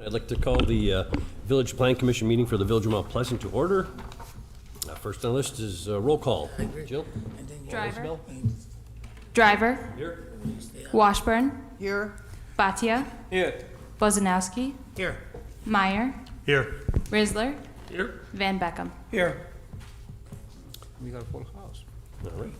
I'd like to call the Village Plan Commission meeting for the Village of Mount Pleasant to order. First on the list is roll call. Jill? Driver. Isabel? Driver. Here. Washburn. Here. Batia. Here. Bosanowski. Here. Meyer. Here. Rizzler. Here. Van Beckham. Here. We got a full house. All right.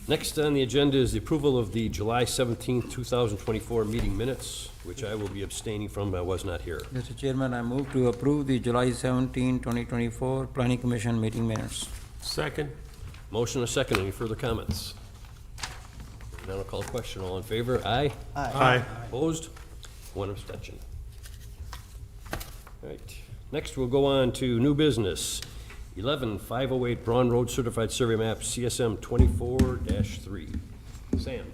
Next on the agenda is the approval of the July 17th, 2024 meeting minutes, which I will be abstaining from. I was not here. Mr. Chairman, I move to approve the July 17, 2024 Planning Commission meeting minutes. Second. Motion and a second. Any further comments? Now I'll call a question. All in favor? Aye. Aye. Opposed? One abstention. All right. Next, we'll go on to new business. 11508 Braun Road Certified Survey Map, CSM 24-3. Sam.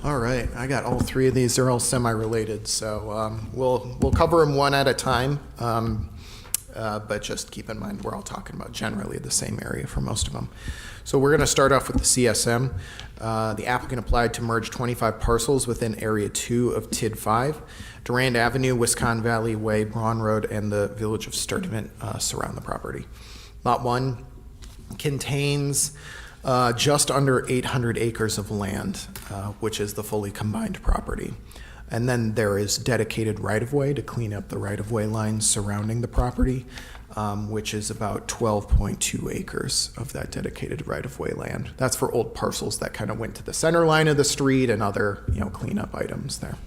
All right, I got all three of these. They're all semi-related, so we'll cover them one at a time. But just keep in mind, we're all talking about generally the same area for most of them. So we're going to start off with the CSM. The applicant applied to merge 25 parcels within Area 2 of TID 5. Durand Avenue, Wisconsin Valley Way, Braun Road, and the village of Sturtevant surround the property. Lot 1 contains just under 800 acres of land, which is the fully combined property. And then there is dedicated right-of-way to clean up the right-of-way lines surrounding the property, which is about 12.2 acres of that dedicated right-of-way land. That's for old parcels that kind of went to the center line of the street and other, cleanup items there.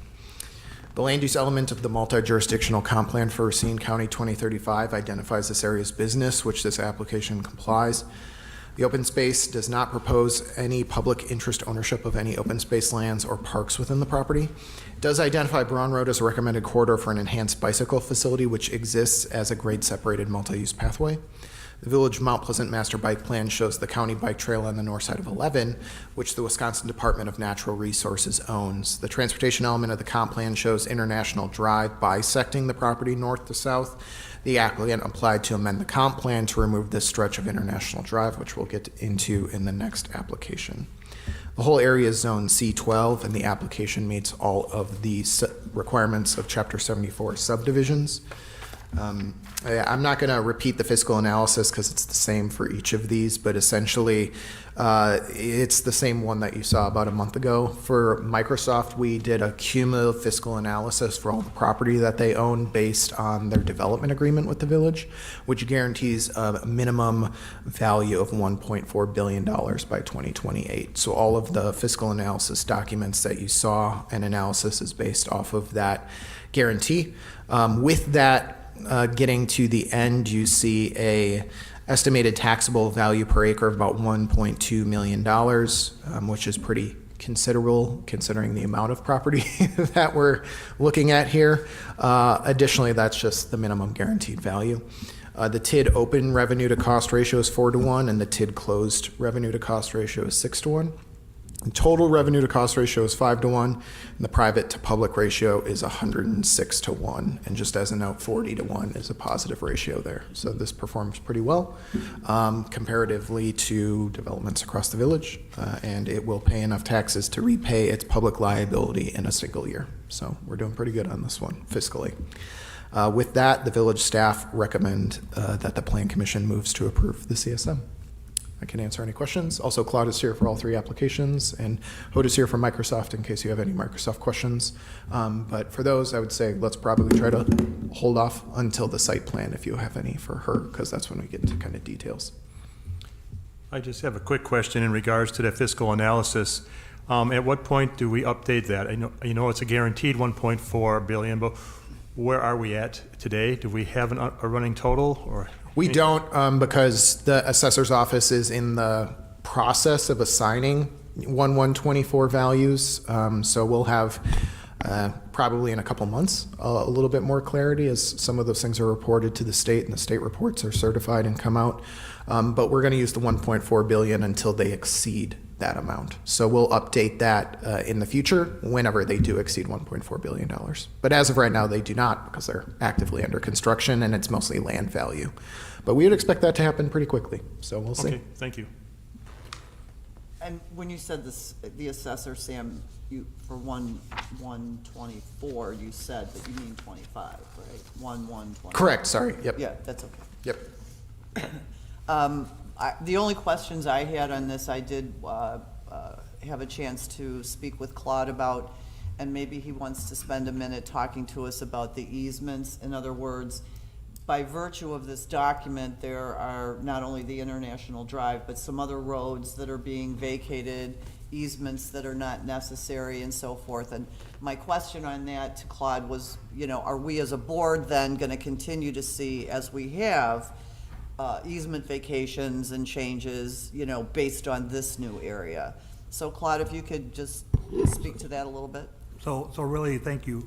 The land use element of the multi-jurisdictional comp plan for Racine County 2035 identifies this area's business, which this application complies. The open space does not propose any public interest ownership of any open space lands or parks within the property. It does identify Braun Road as a recommended corridor for an enhanced bicycle facility, which exists as a grade-separated multi-use pathway. The Village Mount Pleasant Master Bike Plan shows the county bike trail on the north side of 11, which the Wisconsin Department of Natural Resources owns. The transportation element of the comp plan shows International Drive bisecting the property north to south. The applicant applied to amend the comp plan to remove this stretch of International Drive, which we'll get into in the next application. The whole area is zone C12, and the application meets all of the requirements of Chapter 74 subdivisions. I'm not going to repeat the fiscal analysis because it's the same for each of these, but essentially it's the same one that you saw about a month ago. For Microsoft, we did a cumulative fiscal analysis for all the property that they own based on their development agreement with the village, which guarantees a minimum value of $1.4 billion by 2028. So all of the fiscal analysis documents that you saw and analysis is based off of that guarantee. With that, getting to the end, you see a estimated taxable value per acre of about $1.2 million, which is pretty considerable considering the amount of property that we're looking at here. Additionally, that's just the minimum guaranteed value. The TID open revenue to cost ratio is 4-to-1, and the TID closed revenue to cost ratio is 6-to-1. The total revenue to cost ratio is 5-to-1, and the private to public ratio is 106-to-1. And just as a note, 40-to-1 is a positive ratio there. So this performs pretty well comparatively to developments across the village, and it will pay enough taxes to repay its public liability in a single year. So we're doing pretty good on this one fiscally. With that, the village staff recommend that the Plan Commission moves to approve the CSM. I can answer any questions. Also, Claude is here for all three applications, and Hoda is here for Microsoft in case you have any Microsoft questions. But for those, I would say let's probably try to hold off until the site plan if you have any for her, because that's when we get into kind of details. I just have a quick question in regards to the fiscal analysis. At what point do we update that? I know it's a guaranteed 1.4 billion, but where are we at today? Do we have a running total or? We don't, because the assessor's office is in the process of assigning 1/1/24 values. So we'll have probably in a couple months a little bit more clarity as some of those things are reported to the state and the state reports are certified and come out. But we're going to use the 1.4 billion until they exceed that amount. So we'll update that in the future whenever they do exceed $1.4 billion. But as of right now, they do not because they're actively under construction and it's mostly land value. But we would expect that to happen pretty quickly. So we'll see. Okay, thank you. And when you said this, the assessor, Sam, you, for 1/1/24, you said that you mean 25, right? 1/1/25. Correct, sorry, yep. Yeah, that's okay. Yep. The only questions I had on this, I did have a chance to speak with Claude about, and maybe he wants to spend a minute talking to us about the easements. In other words, by virtue of this document, there are not only the International Drive, but some other roads that are being vacated, easements that are not necessary, and so forth. And my question on that to Claude was, are we as a board then going to continue to see, as we have, easement vacations and changes, based on this new area? So Claude, if you could just speak to that a little bit. So really, thank you.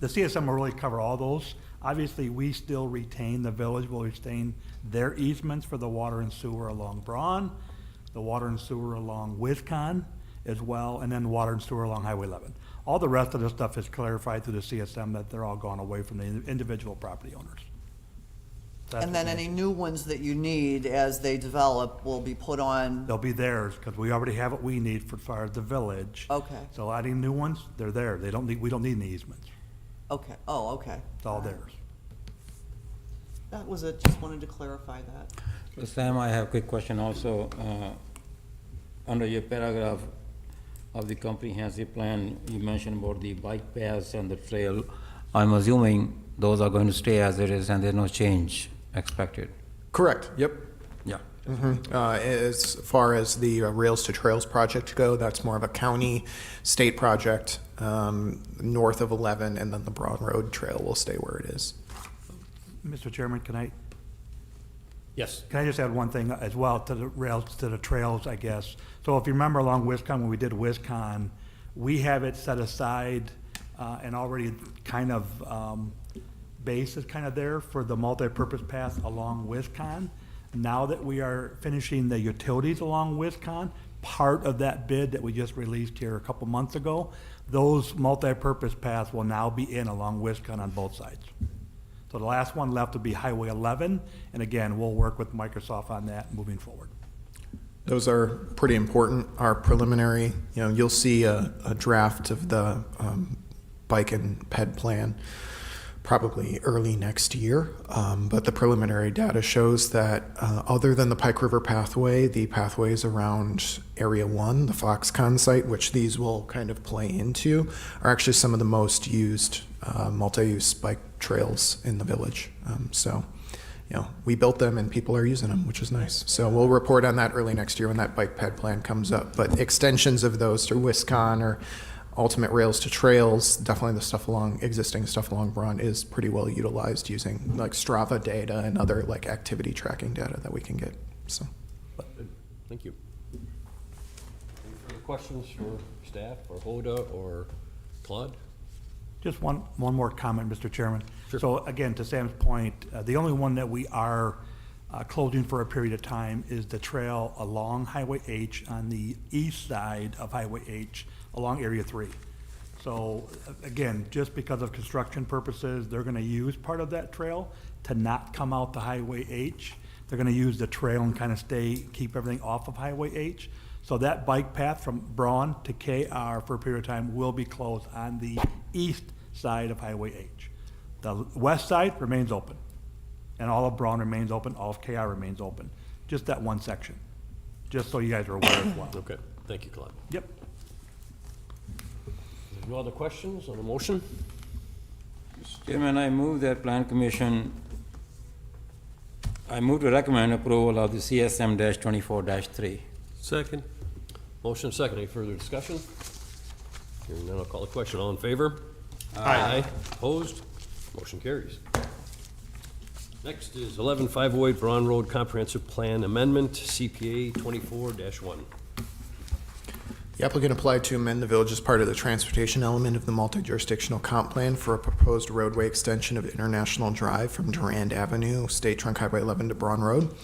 The CSM will really cover all those. Obviously, we still retain, the village will retain their easements for the water and sewer along Braun, the water and sewer along Wisconn as well, and then water and sewer along Highway 11. All the rest of the stuff is clarified through the CSM that they're all gone away from the individual property owners. That's And then what any new ones that you need as they develop will be put on, they'll be theirs, because we already have what we need for, as far as the village. okay, So adding new ones, they're there. We don't need any easements. okay, oh, okay. It's all theirs. That was it, just wanted to clarify that. So Sam, I have a quick question also. Under your paragraph of the comprehensive plan, you mentioned about the bike paths and the trail. I'm assuming those are going to stay as it is and there's no change expected. Correct, yep. Yeah. As far as the Rails to Trails project go, that's more of a county, state project, north of 11, and then the Broad Road Trail will stay where it is. Mr. Chairman, can I Yes. just add one thing as well to the rails, to the trails, I guess? So if you remember along Wisconn, when we did Wisconn, we have it set aside and already kind of base is kind of there for the multi-purpose path along Wisconn. Now that we are finishing the utilities along Wisconn, part of that bid that we just released here a couple months ago, those multi-purpose paths will now be in along Wisconn on both sides. So the last one left will be Highway 11, and again, we'll work with Microsoft on that moving forward. Those are pretty important. Our preliminary, you'll see a draft of the bike and ped plan probably early next year. But the preliminary data shows that other than the Pike River pathway, the pathways around Area 1, the Foxconn site, which these will kind of play into, are actually some of the most used multi-use bike trails in the village. So we built them and people are using them, which is nice. So we'll report on that early next year when that bike ped plan comes up. But extensions of those through Wisconn or ultimate Rails to Trails, definitely the existing stuff along Braun is pretty well utilized using like Strava data and other like activity tracking data that we can get. So Good. Thank you. Any further questions for staff or Hoda or Claude? Just one more comment, Mr. Chairman. Sure. So again, to Sam's point, the only one that we are closing for a period of time is the trail along Highway H on the east side of Highway H along Area 3. So again, just because of construction purposes, they're gonna use part of that trail to not come out to Highway H. They're gonna use the trail and kind of keep everything off of Highway H. So that bike path from Braun to KR for a period of time will be closed on the east side of Highway H. The west side remains open, and all of Braun remains open, all of KR remains open. Just that one section, just so you guys are aware as well. Okay, thank you, Claude. Yep. No other questions on the motion? Chairman, I move to recommend approval of the CSM-24-3. Second. Motion second. Any further discussion? Hearing none, I'll call the question. All in favor? Aye. Opposed? Motion carries. Next is 11508 Braun Road Comprehensive Plan Amendment, CPA 24-1. the applicant applied to amend the village as part of the transportation element of the multi-jurisdictional comp plan for a proposed roadway extension of International Drive from Durand Avenue, State Trunk Highway 11 to Braun Road.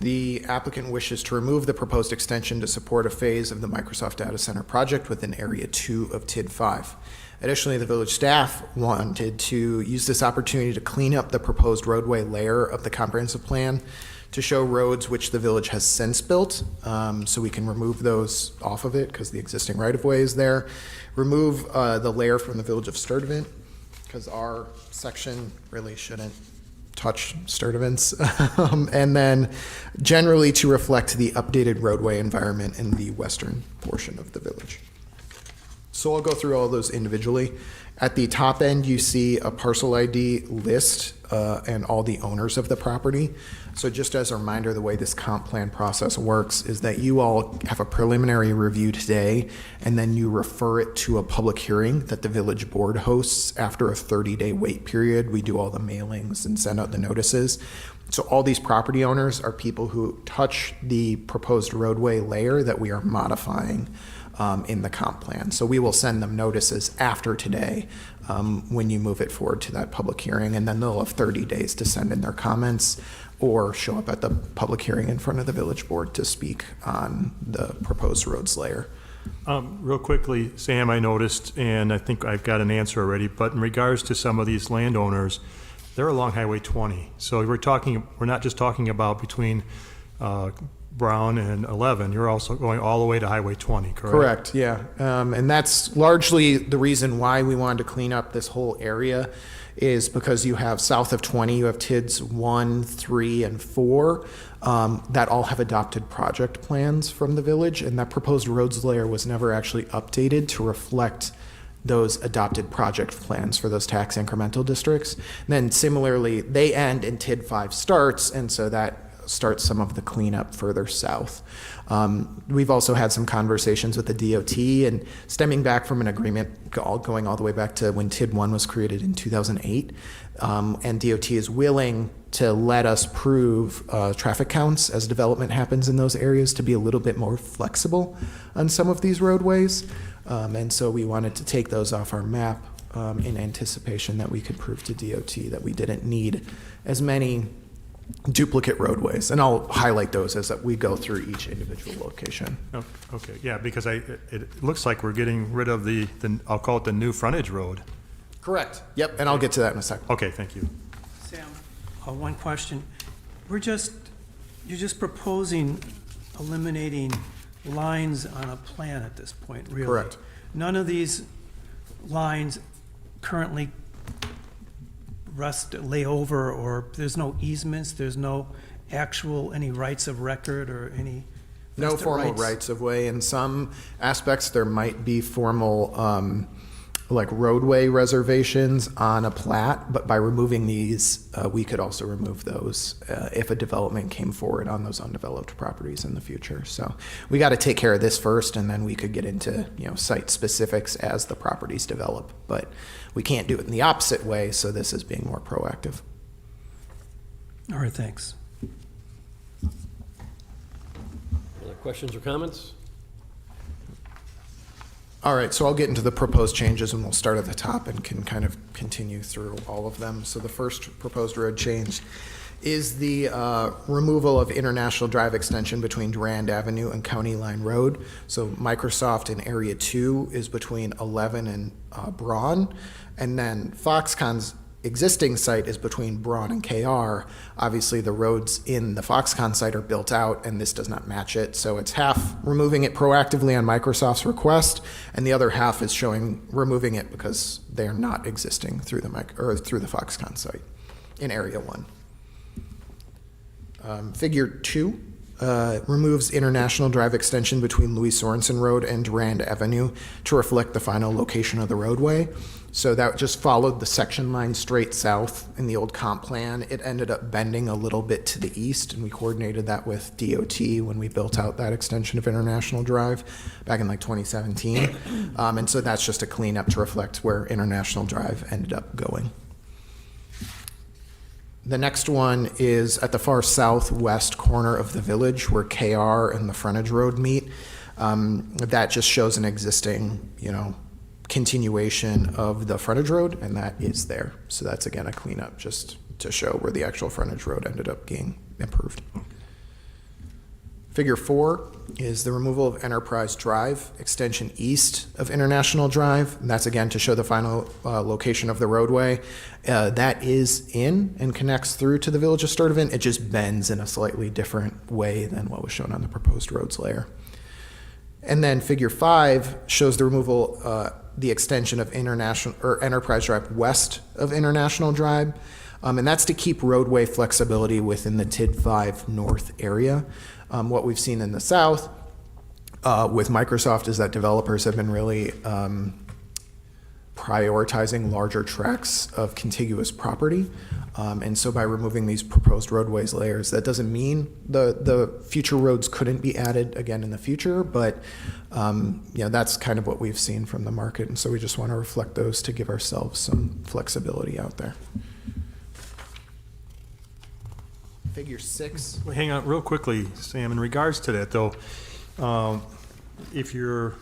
The applicant wishes to remove the proposed extension to support a phase of the Microsoft Data Center project within Area 2 of TID 5. Additionally, the village staff wanted to use this opportunity to clean up the proposed roadway layer of the comprehensive plan to show roads which the village has since built, so we can remove those off of it because the existing right-of-way is there. Remove the layer from the village of Sturtevant because our section really shouldn't touch Sturtevant's. And then generally to reflect the updated roadway environment in the western portion of the village. So I'll go through all those individually. At the top end, you see a parcel ID list and all the owners of the property. So just as a reminder, the way this comp plan process works is that you all have a preliminary review today, and then you refer it to a public hearing that the village board hosts after a 30-day wait period. We do all the mailings and send out the notices. So all these property owners are people who touch the proposed roadway layer that we are modifying in the comp plan. So we will send them notices after today when you move it forward to that public hearing, and then they'll have 30 days to send in their comments or show up at the public hearing in front of the village board to speak on the proposed roads layer. Real quickly, Sam, I noticed, and I think I've got an answer already, but in regards to some of these landowners, they're along Highway 20. So we're not just talking about between Brown and 11, you're also going all the way to Highway 20, correct? Correct, yeah. And that's largely the reason why we wanted to clean up this whole area is because you have south of 20, you have TIDs 1, 3, and 4 that all have adopted project plans from the village, and that proposed roads layer was never actually updated to reflect those adopted project plans for those tax incremental districts. And then similarly, they end and TID 5 starts, and so that starts some of the cleanup further south. We've also had some conversations with the DOT, and stemming back from an agreement going all the way back to when TID 1 was created in 2008, and DOT is willing to let us prove traffic counts as development happens in those areas to be a little bit more flexible on some of these roadways. And so we wanted to take those off our map in anticipation that we could prove to DOT that we didn't need as many duplicate roadways, and I'll highlight those as we go through each individual location. Oh, okay, yeah, because it looks like we're getting rid of the I'll call it the new frontage road. Correct. Yep, and I'll get to that in a second. Okay, thank you. Sam, one question. You're just proposing eliminating lines on a plan at this point, really? Correct. None of these lines currently lay over, or there's no easements, there's no any rights of record or any No vested formal rights of way. In some aspects, there might be formal like roadway reservations on a plat, but by removing these, we could also remove those if a development came forward on those undeveloped properties in the future. So we got to take care of this first, and then we could get into site specifics as the properties develop. But we can't do it in the opposite way, so this is being more proactive. All right, thanks. Other questions or comments? All right, so I'll get into the proposed changes, and we'll start at the top and can kind of continue through all of them. So the first proposed road change is the removal of International Drive extension between Durand Avenue and County Line Road. So Microsoft in Area 2 is between 11 and Braun, and then Foxconn's existing site is between Braun and KR. Obviously, the roads in the Foxconn site are built out, and this does not match it. So it's half removing it proactively on Microsoft's request, and the other half is showing removing it because they are not existing through the Foxconn site in Area 1. Figure 2 removes International Drive extension between Louis Sorensen Road and Durand Avenue to reflect the final location of the roadway. So that just followed the section line straight south in the old comp plan. It ended up bending a little bit to the east, and we coordinated that with DOT when we built out that extension of International Drive back in like 2017. And so that's just a cleanup to reflect where International Drive ended up going. The next one is at the far southwest corner of the village where KR and the frontage road meet. That just shows an existing, continuation of the frontage road, and that is there. So that's again a cleanup just to show where the actual frontage road ended up being improved. Figure 4 is the removal of Enterprise Drive, extension east of International Drive. And that's again to show the final location of the roadway. That is in and connects through to the Village of Sturtevant. It just bends in a slightly different way than what was shown on the proposed roads layer. And then figure 5 shows the removal, the extension of Enterprise Drive west of International Drive. And that's to keep roadway flexibility within the TID 5 North area. What we've seen in the south with Microsoft is that developers have been really prioritizing larger tracts of contiguous property. And so by removing these proposed roadways layers, that doesn't mean the future roads couldn't be added again in the future, but that's kind of what we've seen from the market. And so we just want to reflect those to give ourselves some flexibility out there. Figure 6. Well, hang on real quickly, Sam, in regards to that though, if you're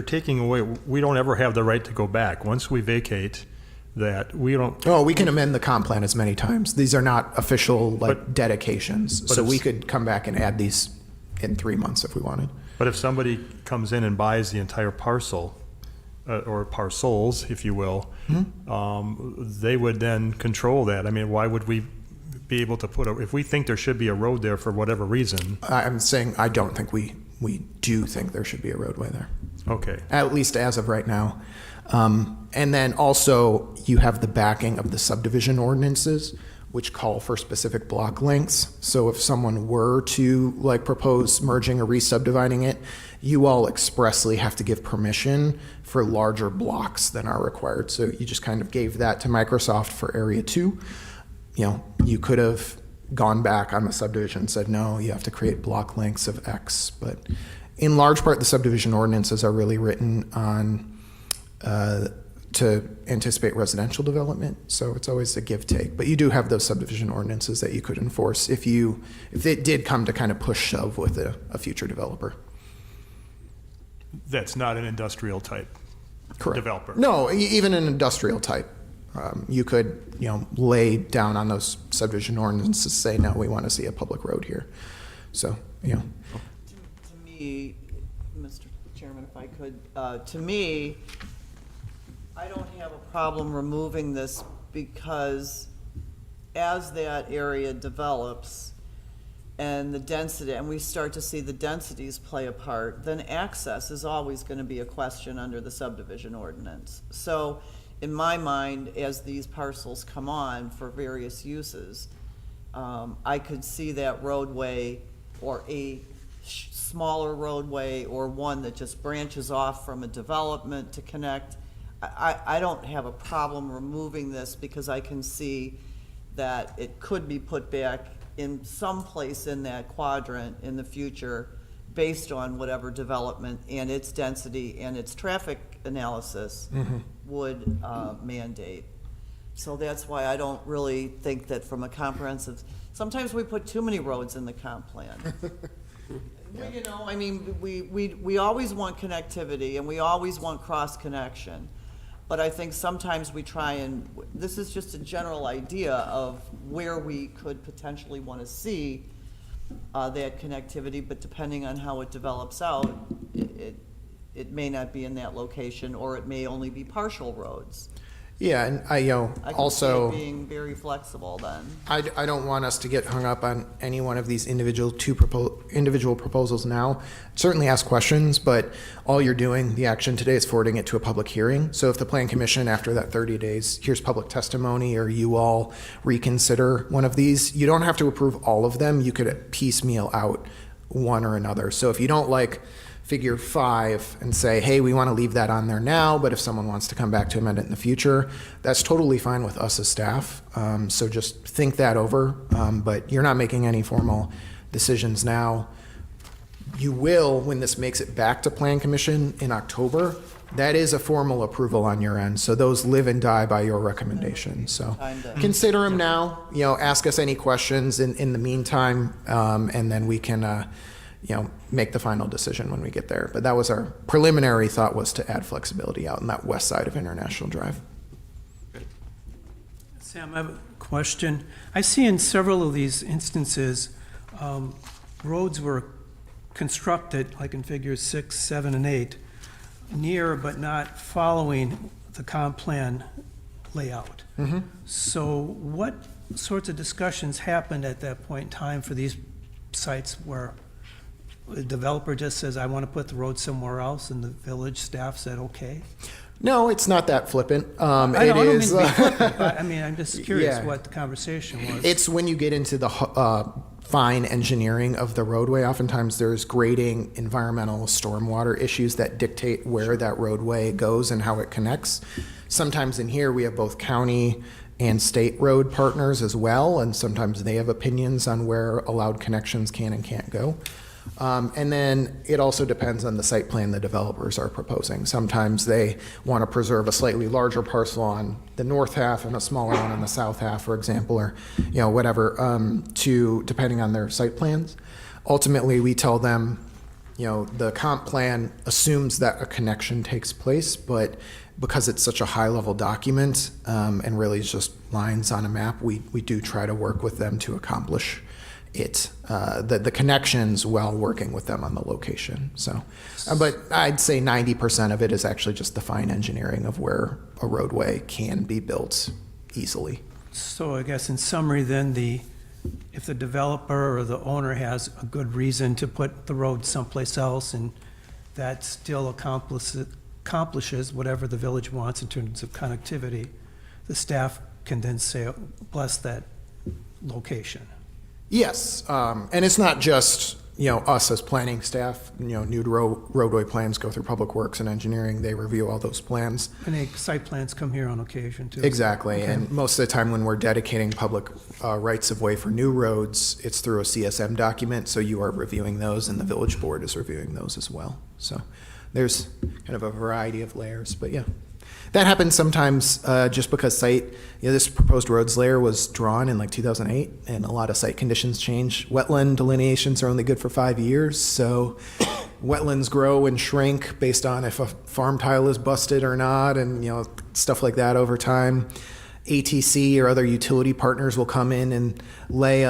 taking away, we don't ever have the right to go back. Once we vacate that, we don't. Oh, we can amend the comp plan as many times. These are not official dedications. So we could come back and add these in 3 months if we wanted. But if somebody comes in and buys the entire parcel, or parcels, if you will, they would then control that. I mean, why would we be able to if we think there should be a road there for whatever reason? I'm saying I don't think we do think there should be a roadway there. Okay. At least as of right now. And then also you have the backing of the subdivision ordinances, which call for specific block lengths. So if someone were to propose merging or re-subdividing it, you all expressly have to give permission for larger blocks than are required. So you just kind of gave that to Microsoft for Area 2. You could have gone back on the subdivision and said, no, you have to create block lengths of X. But in large part, the subdivision ordinances are really written on to anticipate residential development. So it's always a give take. But you do have those subdivision ordinances that you could enforce if it did come to kind of push shove with a future developer. That's not an industrial type Correct. developer. No, even an industrial type. You could, lay down on those subdivision ordinances, say, no, we want to see a public road here. So, To me, Mr. Chairman, if I could, to me, I don't have a problem removing this because as that area develops and the density, and we start to see the densities play a part, then access is always going to be a question under the subdivision ordinance. So in my mind, as these parcels come on for various uses, I could see that roadway or a smaller roadway or one that just branches off from a development to connect. I don't have a problem removing this because I can see that it could be put back in some place in that quadrant in the future based on whatever development and its density and its traffic analysis would mandate. So that's why I don't really think that from a comprehensive, sometimes we put too many roads in the comp plan. We always want connectivity and we always want cross connection. But I think sometimes we try and, this is just a general idea of where we could potentially want to see that connectivity, but depending on how it develops out, it may not be in that location, or it may only be partial roads. yeah, and I can also, see it being very flexible then. I don't want us to get hung up on any one of these individual proposals now. Certainly ask questions, but all you're doing, the action today, is forwarding it to a public hearing. So if the Plan Commission, after that 30 days, hears public testimony, or you all reconsider one of these, you don't have to approve all of them. You could piecemeal out one or another. So if you don't like Figure 5 and say, hey, we want to leave that on there now, but if someone wants to come back to amend it in the future, that's totally fine with us as staff. So just think that over, but you're not making any formal decisions now. You will, when this makes it back to Plan Commission in October, that is a formal approval on your end. So those live and die by your recommendation. So consider them now, ask us any questions in the meantime, and then we can make the final decision when we get there. But that was our preliminary thought, was to add flexibility out on that west side of International Drive. Sam, I have a question. I see in several of these instances, roads were constructed, like in figures 6, 7, and 8, near but not following the comp plan layout. So what sorts of discussions happened at that point in time for these sites where the developer just says, I want to put the road somewhere else, and the village staff said, okay? No, it's not that flippant. I It don't mean is. to be flippant, but I mean, I'm just curious Yeah. what the conversation was. It's when you get into the fine engineering of the roadway. Oftentimes, there's grading, environmental, stormwater issues that dictate where that roadway goes and how it connects. Sometimes in here, we have both county and state road partners as well, and sometimes they have opinions on where allowed connections can and can't go. And then it also depends on the site plan the developers are proposing. Sometimes they want to preserve a slightly larger parcel on the north half and a smaller one on the south half, for example, or, you know, whatever, depending on their site plans. Ultimately, we tell them, you know, the comp plan assumes that a connection takes place, but because it's such a high-level document, and really is just lines on a map, we do try to work with them to accomplish the connections while working with them on the location. So, but I'd say 90% of it is actually just the fine engineering of where a roadway can be built easily. So I guess in summary, then, if the developer or the owner has a good reason to put the road someplace else, and that still accomplishes whatever the village wants in terms of connectivity, the staff can then say, bless that location. Yes, and it's not just, you know, us as planning staff. You know, new roadway plans go through Public Works and Engineering. They review all those plans. And the site plans come here on occasion, too. Exactly, Okay. and most of the time when we're dedicating public rights of way for new roads, it's through a CSM document, so you are reviewing those, and the village board is reviewing those as well. So there's kind of a variety of layers, but yeah. That happens sometimes just because this proposed roads layer was drawn in like 2008, and a lot of site conditions change. Wetland delineations are only good for 5 years, so wetlands grow and shrink based on if a farm tile is busted or not, and, you know, stuff like that over time. ATC or other utility partners will come in and lay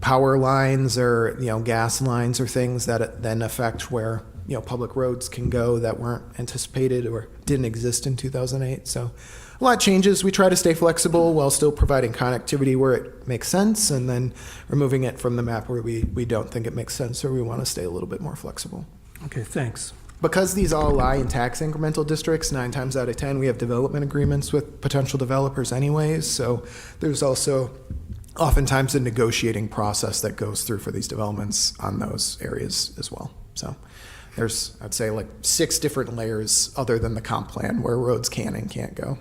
power lines or, you know, gas lines or things that then affect where, you know, public roads can go that weren't anticipated or didn't exist in 2008. So a lot changes. We try to stay flexible while still providing connectivity where it makes sense, and then removing it from the map where we don't think it makes sense, or we want to stay a little bit more flexible. Okay, thanks. Because these all lie in tax incremental districts, 9 times out of 10, we have development agreements with potential developers anyways. So there's also oftentimes a negotiating process that goes through for these developments on those areas as well. So there's, I'd say, like 6 different layers other than the comp plan where roads can and can't go.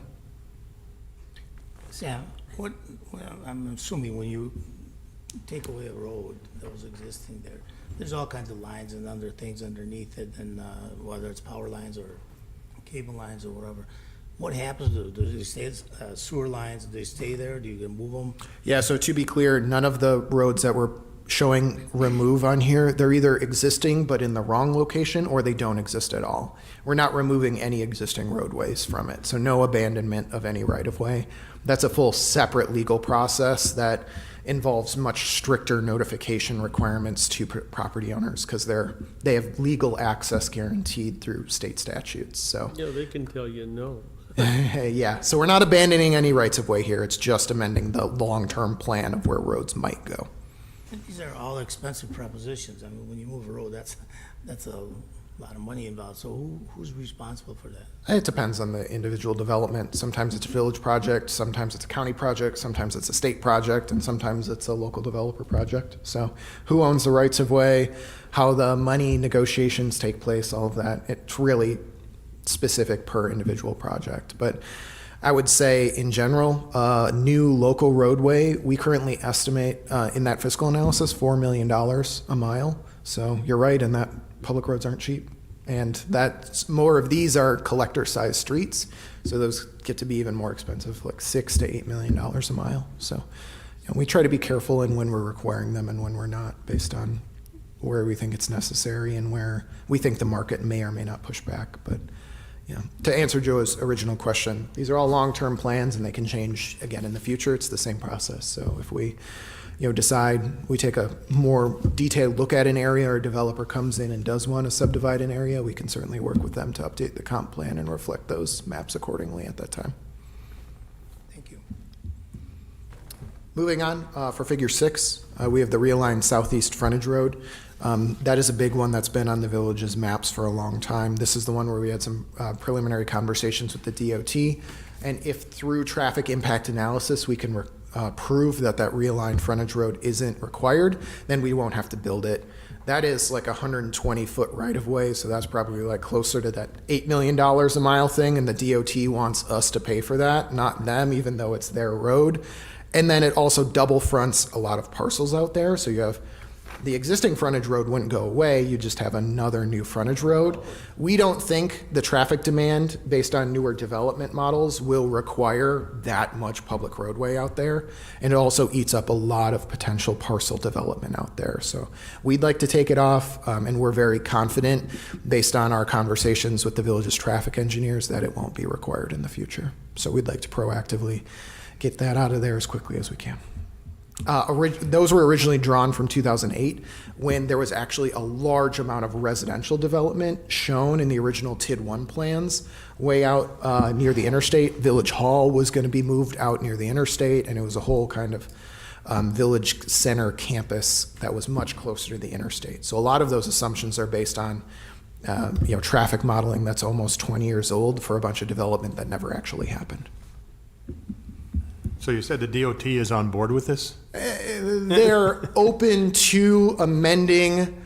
Sam, well, I'm assuming when you take away a road that was existing there, there's all kinds of lines and other things underneath it, and whether it's power lines or cable lines or whatever. What happens to them? Do they stay, sewer lines, do they stay there? Do you move them? Yeah, so to be clear, none of the roads that we're showing remove on here, they're either existing but in the wrong location, or they don't exist at all. We're not removing any existing roadways from it, so no abandonment of any right-of-way. That's a full separate legal process that involves much stricter notification requirements to property owners, because they have legal access guaranteed through state statutes, so. Yeah, they can tell you no. Yeah, so we're not abandoning any rights-of-way here, it's just amending the long-term plan of where roads might go. These are all expensive propositions. I mean, when you move a road, that's a lot of money involved. So who's responsible for that? It depends on the individual development. Sometimes it's a village project, sometimes it's a county project, sometimes it's a state project, and sometimes it's a local developer project. So who owns the rights of way, how the money negotiations take place, all of that. It's really specific per individual project. But I would say in general, new local roadway, we currently estimate in that fiscal analysis $4 million a mile. So you're right in that public roads aren't cheap. And that's more of these are collector-sized streets. So those get to be even more expensive, like $6 to $8 million a mile. So we try to be careful in when we're requiring them and when we're not, based on where we think it's necessary and where we think the market may or may not push back. But to answer Joe's original question, these are all long-term plans and they can change again in the future. It's the same process. So if we decide, we take a more detailed look at an area, or a developer comes in and does want to subdivide an area, we can certainly work with them to update the comp plan and reflect those maps accordingly at that time. Thank you. Moving on, for figure 6, we have the realigned southeast frontage road. That is a big one that's been on the village's maps for a long time. This is the one where we had some preliminary conversations with the DOT. And if through traffic impact analysis, we can prove that that realigned frontage road isn't required, then we won't have to build it. That is like a 120-foot right-of-way, so that's probably like closer to that $8 million a mile thing, and the DOT wants us to pay for that, not them, even though it's their road. And then it also double fronts a lot of parcels out there, so you have the existing frontage road wouldn't go away, you just have another new frontage road. We don't think the traffic demand based on newer development models will require that much public roadway out there. And it also eats up a lot of potential parcel development out there. So we'd like to take it off, and we're very confident based on our conversations with the village's traffic engineers that it won't be required in the future. So we'd like to proactively get that out of there as quickly as we can. Those were originally drawn from 2008, when there was actually a large amount of residential development shown in the original TID 1 plans way out near the interstate. Village Hall was going to be moved out near the interstate, and it was a whole kind of village center campus that was much closer to the interstate. So a lot of those assumptions are based on traffic modeling that's almost 20 years old for a bunch of development that never actually happened. So you said the DOT is on board with this? They're open to amending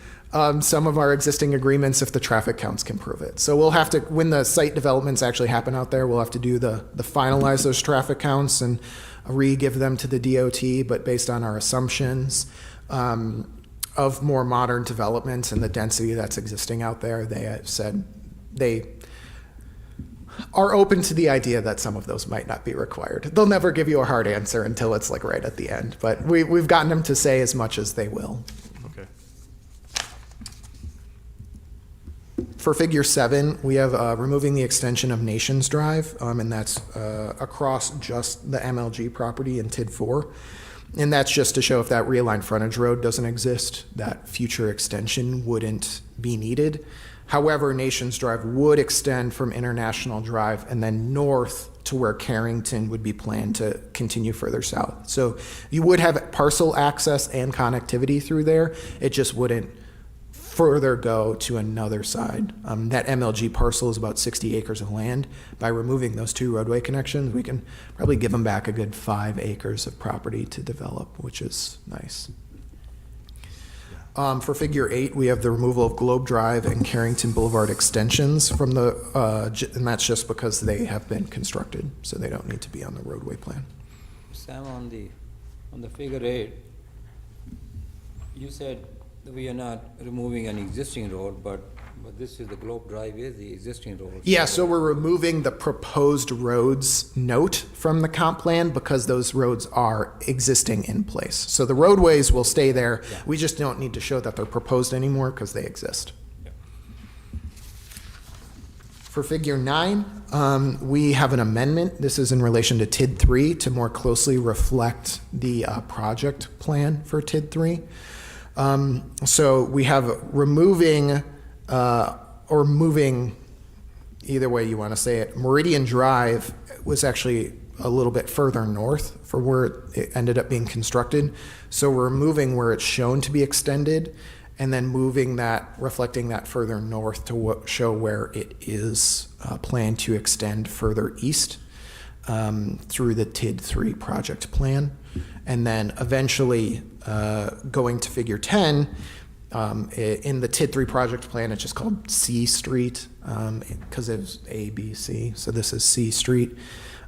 some of our existing agreements if the traffic counts can prove it. So we'll have to, when the site developments actually happen out there, we'll have to do the finalize those traffic counts and re-give them to the DOT, but based on our assumptions of more modern developments and the density that's existing out there, they have said they are open to the idea that some of those might not be required. They'll never give you a hard answer until it's like right at the end, but we've gotten them to say as much as they will. Okay. For figure 7, we have removing the extension of Nations Drive, and that's across just the MLG property in TID 4. And that's just to show if that realigned frontage road doesn't exist, that future extension wouldn't be needed. However, Nations Drive would extend from International Drive and then north to where Carrington would be planned to continue further south. So you would have parcel access and connectivity through there. It just wouldn't further go to another side. That MLG parcel is about 60 acres of land. By removing those two roadway connections, we can probably give them back a good 5 acres of property to develop, which is nice. For figure 8, we have the removal of Globe Drive and Carrington Boulevard extensions from the, and that's just because they have been constructed, so they don't need to be on the roadway plan. Sam, on the figure 8, you said that we are not removing an existing road, but this is the Globe Drive is the existing road. Yeah, so we're removing the proposed roads note from the comp plan because those roads are existing in place. So the roadways will stay there. Yeah. We just don't need to show that they're proposed anymore because they exist. Yeah. For figure 9, we have an amendment. This is in relation to TID 3 to more closely reflect the project plan for TID 3. So we have removing or moving, either way you want to say it, Meridian Drive was actually a little bit further north for where it ended up being constructed. So we're moving where it's shown to be extended and then moving that, reflecting that further north to show where it is planned to extend further east through the TID 3 project plan. And then eventually going to figure 10, in the TID 3 project plan, it's just called C Street because it's A, B, C. So this is C Street.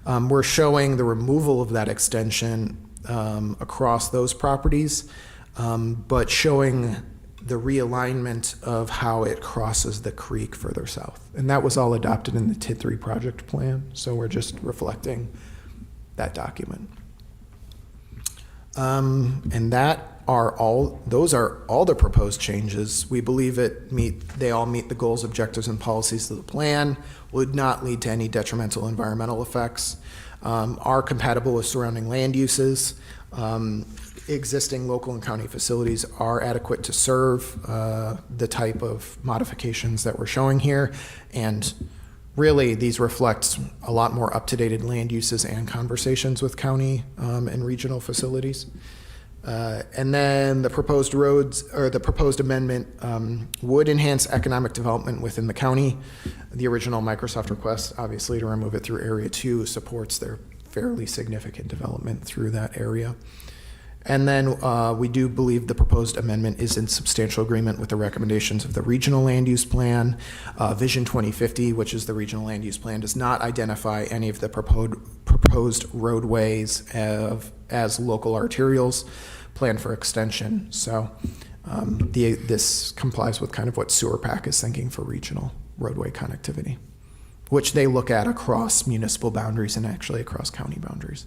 We're showing the removal of that extension across those properties, but showing the realignment of how it crosses the creek further south. And that was all adopted in the TID 3 project plan. So we're just reflecting that document. And those are all the proposed changes. We believe they all meet the goals, objectives, and policies of the plan, would not lead to any detrimental environmental effects. are compatible with surrounding land uses. Existing local and county facilities are adequate to serve the type of modifications that we're showing here. And really, these reflect a lot more up-to-date land uses and conversations with county and regional facilities. And then the proposed roads, or the proposed amendment, would enhance economic development within the county. The original Microsoft request, obviously, to remove it through Area 2 supports their fairly significant development through that area. And then we do believe the proposed amendment is in substantial agreement with the recommendations of the Regional Land Use Plan. Vision 2050, which is the Regional Land Use Plan, does not identify any of the proposed roadways as local arterials planned for extension. So this complies with kind of what Sewer PAC is thinking for regional roadway connectivity, which they look at across municipal boundaries and actually across county boundaries.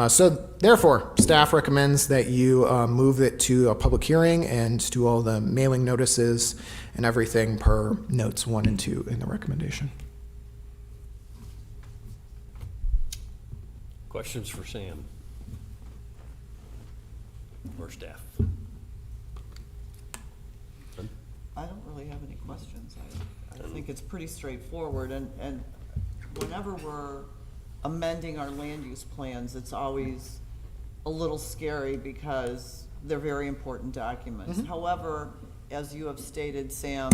So therefore, staff recommends that you move it to a public hearing and do all the mailing notices and everything per notes 1 and 2 in the recommendation. Questions for Sam? Or staff? I don't really have any questions. I think it's pretty straightforward, and whenever we're amending our land use plans, it's always a little scary because they're very important documents. However, as you have stated, Sam,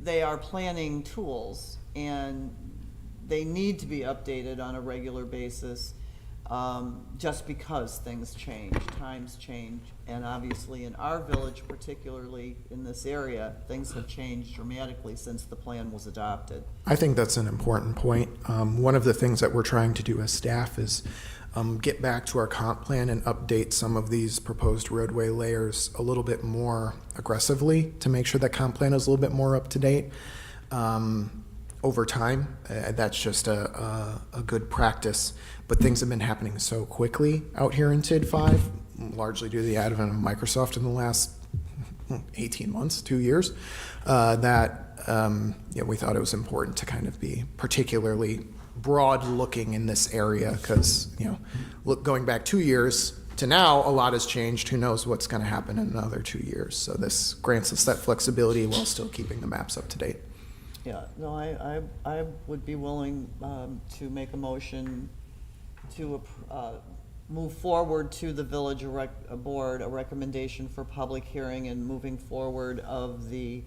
they are planning tools, and they need to be updated on a regular basis, just because things change, times change, and obviously in our village, particularly in this area, things have changed dramatically since the plan was adopted. I think that's an important point. One of the things that we're trying to do as staff is get back to our comp plan and update some of these proposed roadway layers a little bit more aggressively to make sure that comp plan is a little bit more up to date. Over time, that's just a good practice, but things have been happening so quickly out here in TID 5, largely due to the advent of Microsoft in the last 18 months, 2 years, that we thought it was important to kind of be particularly broad looking in this area because, going back 2 years to now, a lot has changed. Who knows what's going to happen in another 2 years? So this grants us that flexibility while still keeping the maps up to date. Yeah, no, I would be willing to make a motion to move forward to the village board, a recommendation for public hearing and moving forward of the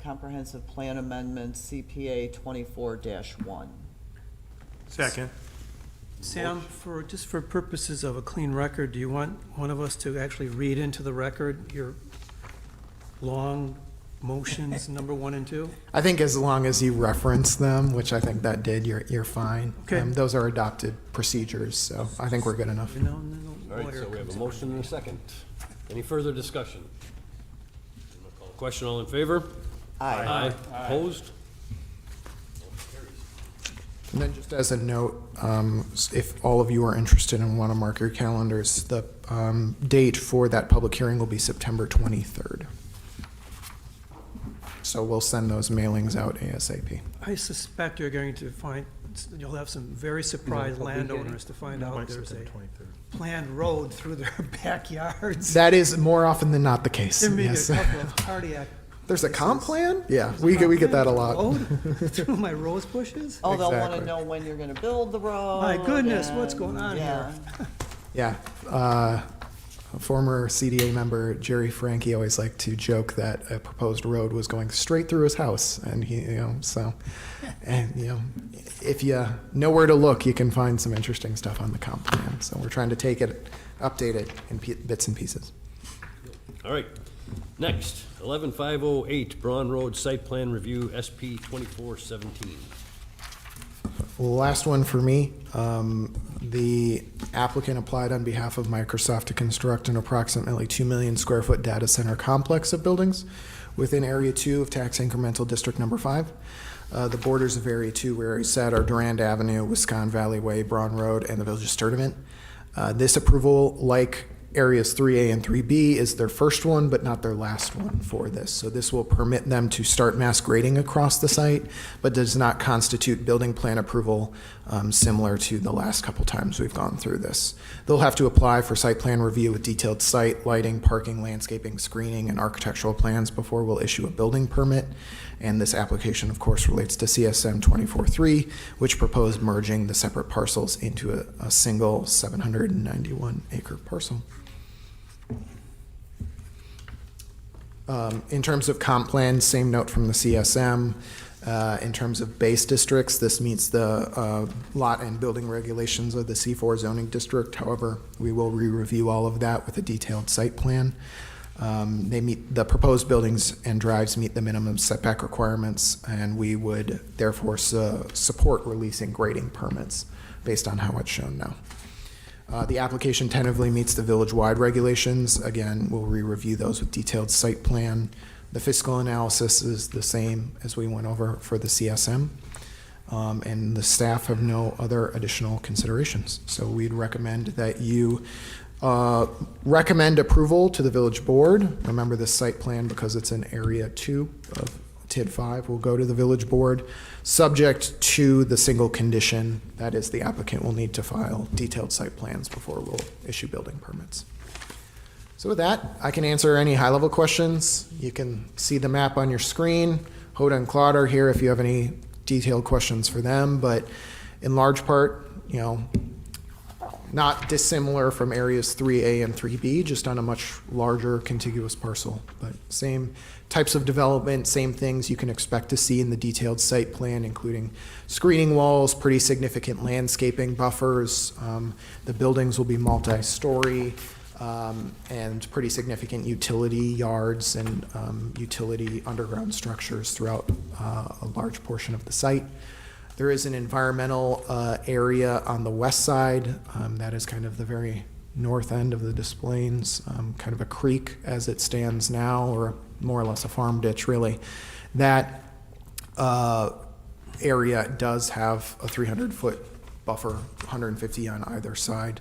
comprehensive plan amendment CPA 24-1. Second. Sam, just for purposes of a clean record, do you want one of us to actually read into the record your long motions, number 1 and 2? I think as long as you reference them, which I think that did, you're fine. Okay. Those are adopted procedures, so I think we're good enough. All right, so we have a motion and a second. Any further discussion? Question, all in favor? Aye. Opposed? And then just as a note, if all of you are interested and want to mark your calendars, the date for that public hearing will be September 23rd. So we'll send those mailings out ASAP. I suspect you're going to you'll have some very surprised landowners to find out there's a planned road through their backyards. That is more often than not the case. There may be a Yes. couple of cardiac There's a comp plan? Yeah, we get that a lot. road through my rose bushes. Oh, they'll want to Exactly. know when you're going to build the road. My goodness, what's and- going on here? yeah. Yeah. Former CDA member Jerry Frankie always liked to joke that a proposed road was going straight through his house, and if you know where to look, you can find some interesting stuff on the comp plan. So we're trying to take it, update it in bits and pieces. All right. Next, 11508 Braun Road Site Plan Review, SP 2417. Last one for me. The applicant applied on behalf of Microsoft to construct an approximately 2 million square foot data center complex of buildings within Area 2 of Tax Incremental District Number 5. The borders of Area 2, where I said, are Durand Avenue, Wisconsin Valley Way, Braun Road, and the Villages Tournament. This approval, like areas 3A and 3B is their first one, but not their last one for this. So this will permit them to start mass grading across the site, but does not constitute building plan approval, similar to the last couple times we've gone through this. They'll have to apply for site plan review with detailed site, lighting, parking, landscaping, screening, and architectural plans before we'll issue a building permit. And this application, of course, relates to CSM 24-3, which proposed merging the separate parcels into a single 791-acre parcel. In terms of comp plans, same note from the CSM. In terms of base districts, this meets the lot and building regulations of the C4 zoning district. However, we will re-review all of that with a detailed site plan. They meet, the proposed buildings and drives meet the minimum setback requirements, and we would therefore support releasing grading permits based on how it's shown now. The application tentatively meets the village-wide regulations. Again, we'll re-review those with detailed site plan. The fiscal analysis is the same as we went over for the CSM. And the staff have no other additional considerations. So we'd recommend that you recommend approval to the village board. Remember, this site plan, because it's in area 2 of TID 5, will go to the village board, subject to the single condition, that is, the applicant will need to file detailed site plans before we'll issue building permits. So with that, I can answer any high-level questions. You can see the map on your screen. Hoda and Claude are here if you have any detailed questions for them, but in large part, you know, not dissimilar from areas 3A and 3B, just on a much larger contiguous parcel. But same types of development, same things you can expect to see in the detailed site plan, including screening walls, pretty significant landscaping buffers. The buildings will be multi-story, and pretty significant utility yards and utility underground structures throughout a large portion of the site. There is an environmental area on the west side that is kind of the very north end of the Des Plaines, kind of a creek as it stands now, or more or less a farm ditch, really. That area does have a 300-foot buffer, 150 on either side,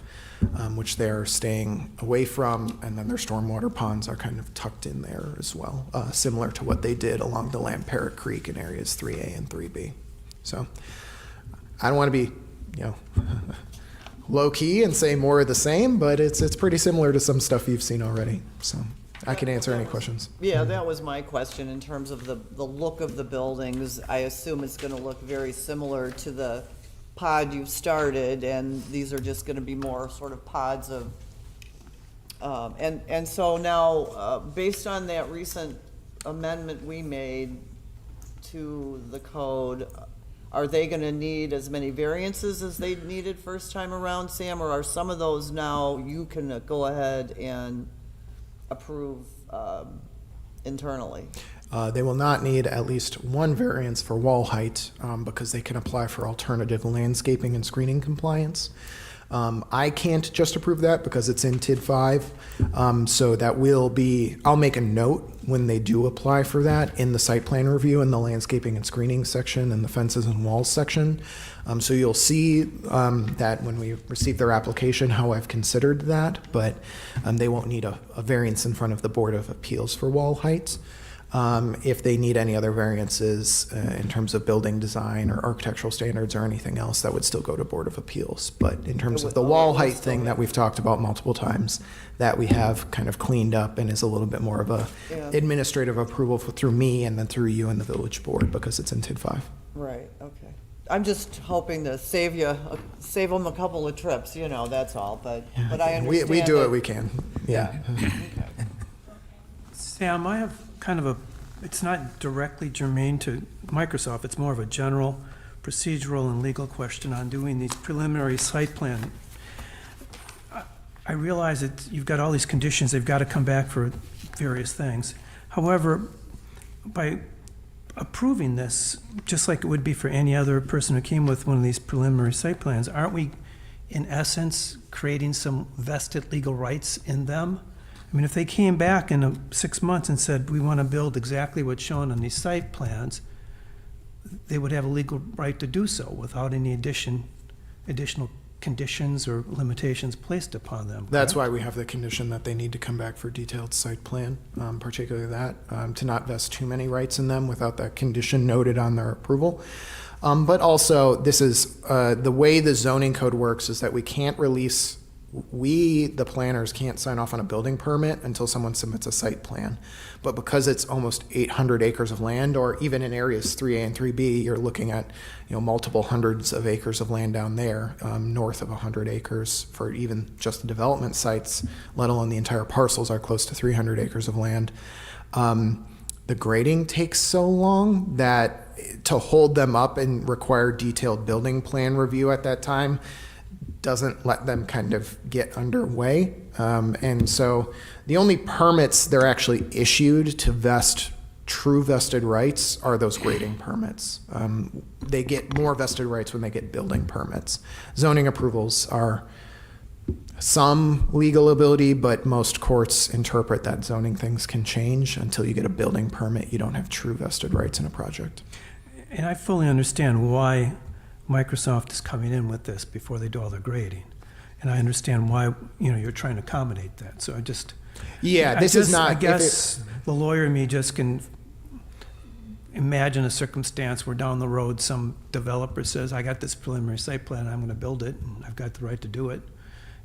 which they're staying away from, and then their stormwater ponds are kind of tucked in there as well, similar to what they did along the Lamparrot Creek in areas 3A and 3B. So I don't want to be, you know, low key and say more of the same, but it's pretty similar to some stuff you've seen already. So I can answer any questions. Yeah, that was my question in terms of the look of the buildings. I assume it's going to look very similar to the pod you've started, and these are just going to be more sort of pods of, and so now, based on that recent amendment we made to the code, are they going to need as many variances as they needed first time around, Sam, or are some of those now you can go ahead and approve internally? They will not need at least one variance for wall height because they can apply for alternative landscaping and screening compliance. I can't just approve that because it's in TID 5. So that will be, I'll make a note when they do apply for that in the site plan review in the landscaping and screening section and the fences and walls section. So you'll see that when we receive their application, how I've considered that, but they won't need a variance in front of the Board of Appeals for wall heights. If they need any other variances in terms of building design or architectural standards or anything else, that would still go to Board of Appeals. But in terms of the wall height thing that we've talked about multiple times, that we have kind of cleaned up and is a little bit more of a administrative approval through me and then through you and the village board because it's in TID 5. Right, okay. I'm just hoping to save them a couple of trips, you know, that's all, but I understand. We do that- what we can, yeah. Sam, I have kind of it's not directly germane to Microsoft, it's more of a general procedural and legal question on doing these preliminary site plan. I realize that you've got all these conditions, they've got to come back for various things. However, by approving this, just like it would be for any other person who came with one of these preliminary site plans, aren't we, in essence, creating some vested legal rights in them? I mean, if they came back in 6 months and said, we want to build exactly what's shown on these site plans, they would have a legal right to do so without any additional conditions or limitations placed upon them. That's correct? why we have the condition that they need to come back for detailed site plan, particularly that, to not vest too many rights in them without that condition noted on their approval. But also, this is, the way the zoning code works is that we can't release, the planners can't sign off on a building permit until someone submits a site plan. But because it's almost 800 acres of land, or even in areas 3A and 3B, you're looking at, multiple hundreds of acres of land down there, north of 100 acres for even just the development sites, let alone the entire parcels are close to 300 acres of land. The grading takes so long that to hold them up and require detailed building plan review at that time doesn't let them kind of get underway. And so the only permits they're actually issued to vest true vested rights are those grading permits. They get more vested rights when they get building permits. Zoning approvals are some legal ability, but most courts interpret that zoning things can change. Until you get a building permit, you don't have true vested rights in a project. And I fully understand why Microsoft is coming in with this before they do all their grading. And I understand why, you're trying to accommodate that. So I guess the lawyer in me just can imagine a circumstance where down the road, some developer says, I got this preliminary site plan, I'm gonna build it, and I've got the right to do it.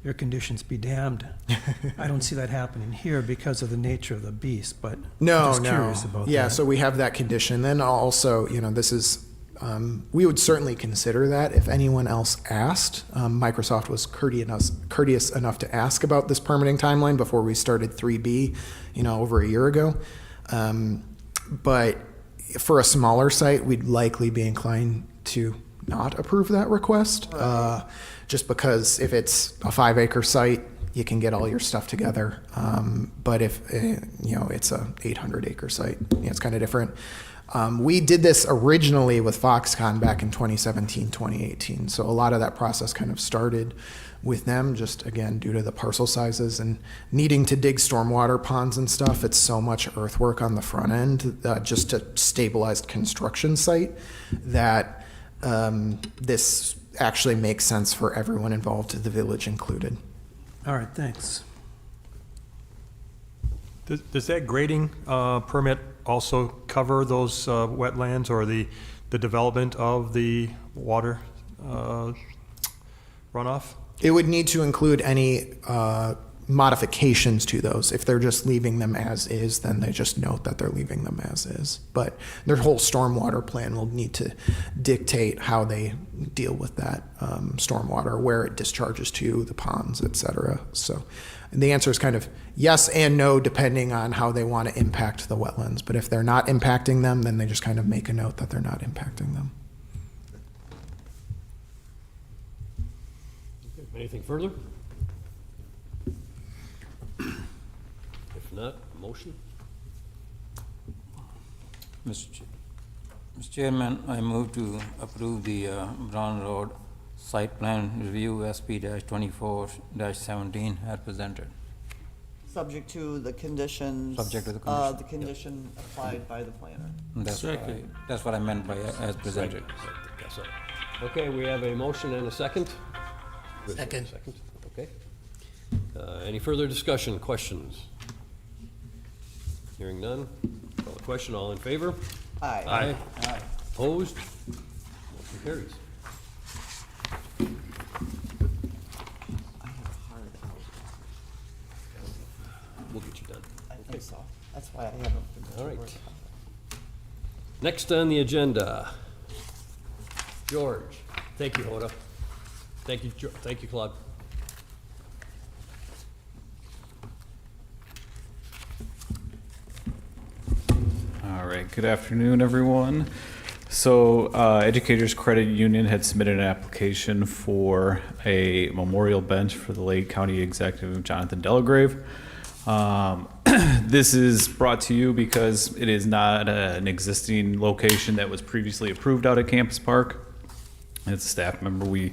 Your conditions be damned. I don't see that happening here because of the nature of the beast, but I'm just curious about that. Yeah, so we have that condition. Then also, this is, we would certainly consider that if anyone else asked. Microsoft was courteous enough to ask about this permitting timeline before we started 3B, over a year ago. But for a smaller site, we'd likely be inclined to not approve that request. Just because if it's a 5-acre site, you can get all your stuff together. But if, it's a 800-acre site, it's kind of different. We did this originally with Foxconn back in 2017, 2018. So a lot of that process kind of started with them, just again, due to the parcel sizes and needing to dig stormwater ponds and stuff. It's so much earthwork on the front end, just to stabilize construction site, that this actually makes sense for everyone involved, the village included. All right, thanks. Does that grading permit also cover those wetlands or the development of the water runoff? It would need to include any modifications to those. If they're just leaving them as is, then they just note that they're leaving them as is. But their whole stormwater plan will need to dictate how they deal with that stormwater, where it discharges to, the ponds, et cetera. So the answer is kind of yes and no, depending on how they want to impact the wetlands. But if they're not impacting them, then they just kind of make a note that they're not impacting them. Anything further? If not, motion? Mr. Chairman, I move to approve the Brown Road Site Plan Review SP-24-17 as presented. Subject to the conditions. Subject to the condition, The condition applied by the planner. That's what I meant by as presented. Yes, sir. Okay, we have a motion and a second. Second. Second, okay. Any further discussion, questions? Hearing none. Call the question, all in favor? Aye. Aye. Opposed? Motion carries. I have a hard out. We'll get you done. I think so. That's why I haven't been. All right. Next on the agenda, George. Thank you, Hoda. Thank you, thank you, Claude. All right, good afternoon, everyone. So Educators Credit Union had submitted an application for a memorial bench for the late County Executive Jonathan Delagrave. This is brought to you because it is not an existing location that was previously approved out at Campus Park. As a staff member, we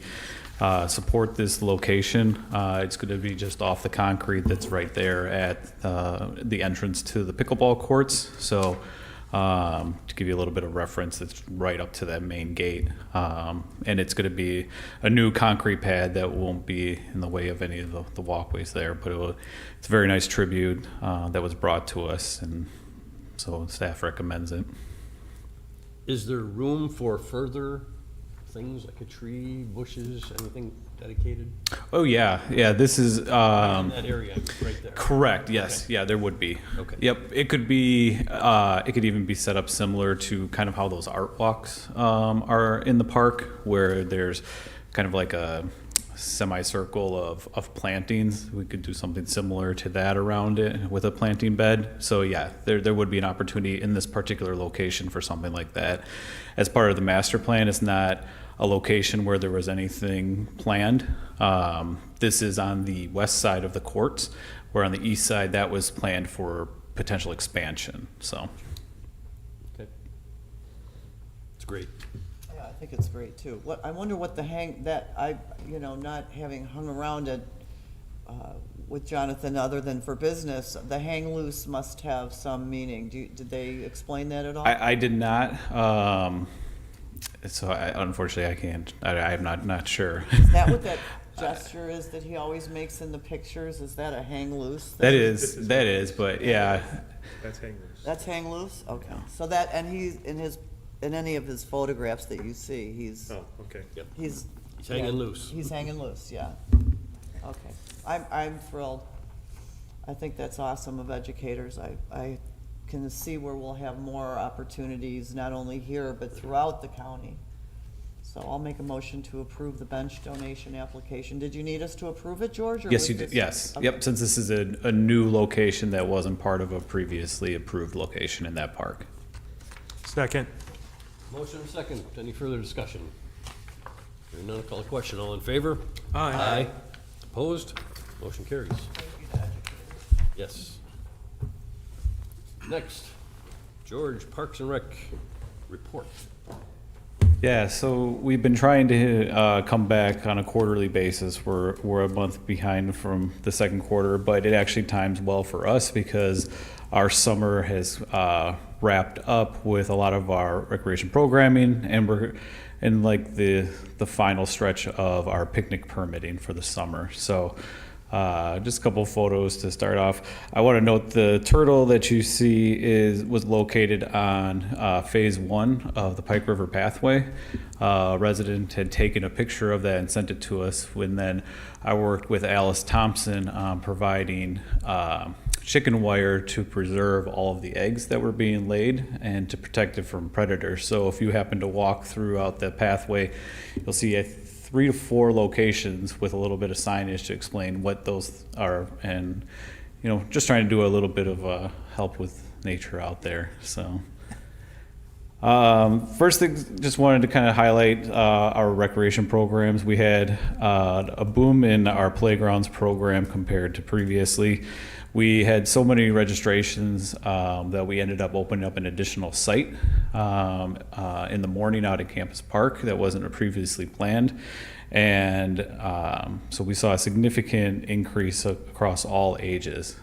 support this location. It's going to be just off the concrete that's right there at the entrance to the pickleball courts. So To give you a little bit of reference, it's right up to that main gate. And it's going to be a new concrete pad that won't be in the way of any of the walkways there. But it's a very nice tribute that was brought to us, and so staff recommends it. Is there room for further things like a tree, bushes, anything dedicated? Oh, yeah. Yeah, this is... In that area, right there. Correct, yes. Yeah, there would be. Okay. Yep, it could be, it could even be set up similar to kind of how those art walks are in the park, where there's kind of like a semicircle of plantings. We could do something similar to that around it with a planting bed. So yeah, there would be an opportunity in this particular location for something like that. As part of the master plan, it's not a location where there was anything planned. This is on the west side of the courts, where on the east side that was planned for potential expansion. So Okay. It's great. Yeah, I think it's great too. I wonder what not having hung around it with Jonathan other than for business, the hang loose must have some meaning. Did they explain that at all? I did not. So unfortunately I can't. I'm not sure. Is that what that gesture is that he always makes in the pictures? Is that a hang loose? That is, but yeah. That's hang loose. That's hang loose? Okay. So that, and he's, in any of his photographs that you see, he's, Oh, okay. he's. He's hanging loose. He's hanging loose, yeah. Okay. I'm thrilled. I think that's awesome of educators. I can see where we'll have more opportunities, not only here, but throughout the county. So I'll make a motion to approve the bench donation application. Did you need us to approve it, George? or Yes, was you did. this- Yes. Okay. Yep. Since this is a new location that wasn't part of a previously approved location in that park. Second. Motion and second. Any further discussion? Hearing none, I'll call a question. All in favor? Aye. Opposed? Motion carries. Yes. Next, George, Parks and Rec report. Yeah, so we've been trying to come back on a quarterly basis. We're a month behind from the second quarter, but it actually times well for us because our summer has wrapped up with a lot of our recreation programming, and we're in like the final stretch of our picnic permitting for the summer. So just a couple photos to start off. I want to note the turtle that you see was located on phase 1 of the Pike River Pathway. A resident had taken a picture of that and sent it to us. When then I worked with Alice Thompson on providing chicken wire to preserve all of the eggs that were being laid and to protect it from predators. So if you happen to walk throughout the pathway, you'll see 3 to 4 locations with a little bit of signage to explain what those are, and just trying to do a little bit of help with nature out there. So first thing, just wanted to kind of highlight our recreation programs. We had a boom in our playgrounds program compared to previously. We had so many registrations that we ended up opening up an additional site in the morning out at Campus Park that wasn't previously planned. And so we saw a significant increase across all ages.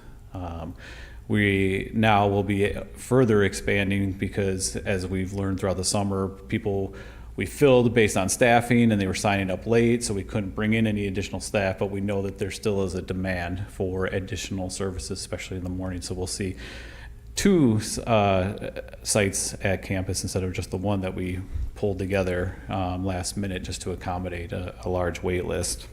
We now will be further expanding because, as we've learned throughout the summer, we filled based on staffing and they were signing up late, so we couldn't bring in any additional staff, but we know that there still is a demand for additional services, especially in the morning. So we'll see 2 sites at campus instead of just the one that we pulled together last minute just to accommodate a large wait list.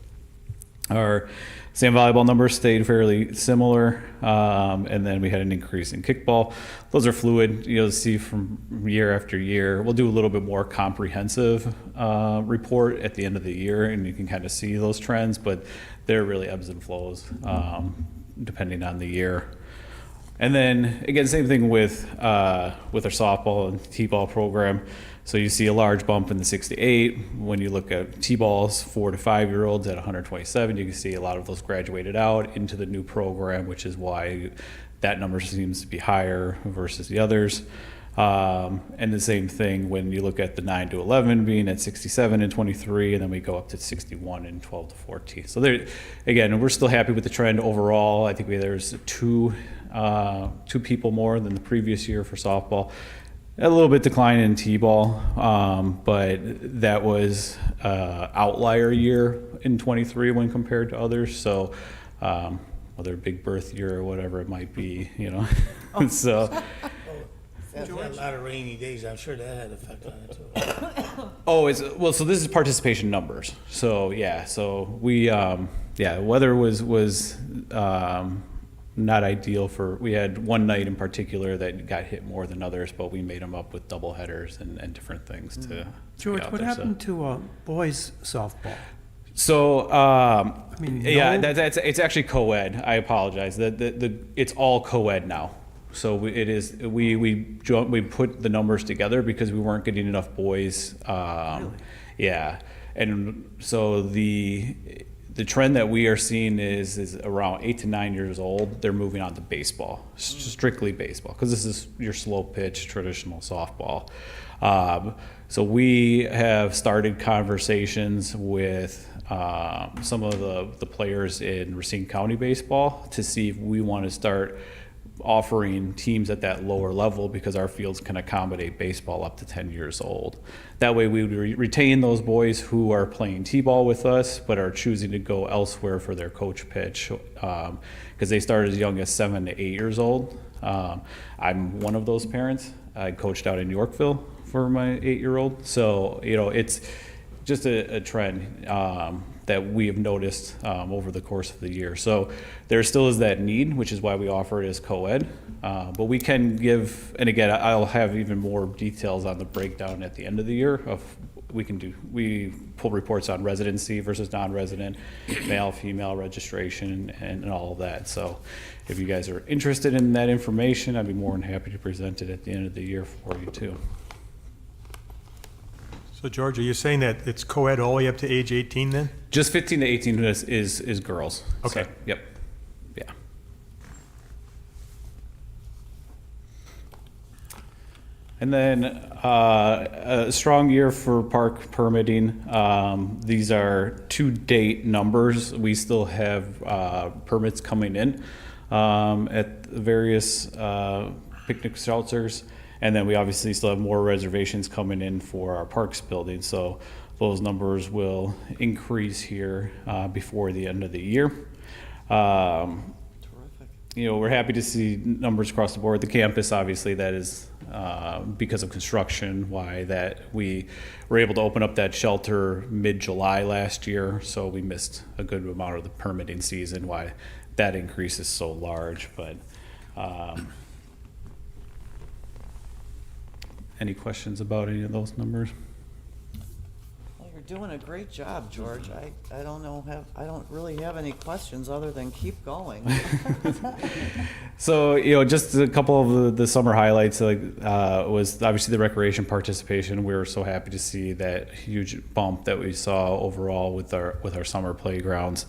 Our sand volleyball numbers stayed fairly similar, and then we had an increase in kickball. Those are fluid. You'll see from year after year. We'll do a little bit more comprehensive report at the end of the year, and you can kind of see those trends, but they're really ebbs and flows depending on the year. And then again, same thing with our softball and t-ball program. So you see a large bump in the 6 to 8. When you look at t-balls, 4 to 5 year olds at 127, you can see a lot of those graduated out into the new program, which is why that number seems to be higher versus the others. And the same thing when you look at the 9 to 11 being at 67 and 23, and then we go up to 61 and 12 to 14. So there, again, we're still happy with the trend overall. I think there's two people more than the previous year for softball. a little bit decline in T-ball, but that was outlier year in 23 when compared to others. So whether big birth year or whatever it might be, you know. So That's had a lot of rainy days, I'm sure that had effect on it too. so this is participation numbers. So yeah, so we weather was not ideal for. We had one night in particular that got hit more than others, but we made them up with double headers and different things to. be George, out what there, happened to boys softball? So mean, yeah, no- it's actually co-ed. I apologize. It's all co-ed now. So we put the numbers together because we weren't getting enough boys. Really? Yeah, and so the trend that we are seeing is around 8 to 9 years old. They're moving on to baseball, strictly baseball, because this is your slow pitch traditional softball. So we have started conversations with some of the players in Racine County baseball to see if we want to start offering teams at that lower level, because our fields can accommodate baseball up to 10 years old. That way we would retain those boys who are playing T-ball with us but are choosing to go elsewhere for their coach pitch, because they start as young as 7 to 8 years old. I'm one of those parents. I coached out in Yorkville for my 8-year-old. So, you know, it's just a trend that we have noticed over the course of the year. So there still is that need, which is why we offer it as co-ed. But we can give, and again, I'll have even more details on the breakdown at the end of the year of we pull reports on residency versus non-resident, male, female registration, and all of that. So if you guys are interested in that information, I'd be more than happy to present it at the end of the year for you too. So George, are you saying that it's co-ed all the way up to age 18 then? Just 15 to 18 is girls. Okay. So, yep. Yeah. And then a strong year for park permitting. These are to-date numbers. We still have permits coming in at various picnic shelters. And then we obviously still have more reservations coming in for our parks building. So those numbers will increase here before the end of the year. Terrific. You know, we're happy to see numbers across the board. The campus, obviously, that is because of construction, why that we were able to open up that shelter mid-July last year. So we missed a good amount of the permitting season, why that increase is so large. But any questions about any of those numbers? Well, you're doing a great job, George. I don't really have any questions other than keep going. So, you know, just a couple of the summer highlights, like was obviously the recreation participation. We were so happy to see that huge bump that we saw overall with our summer playgrounds.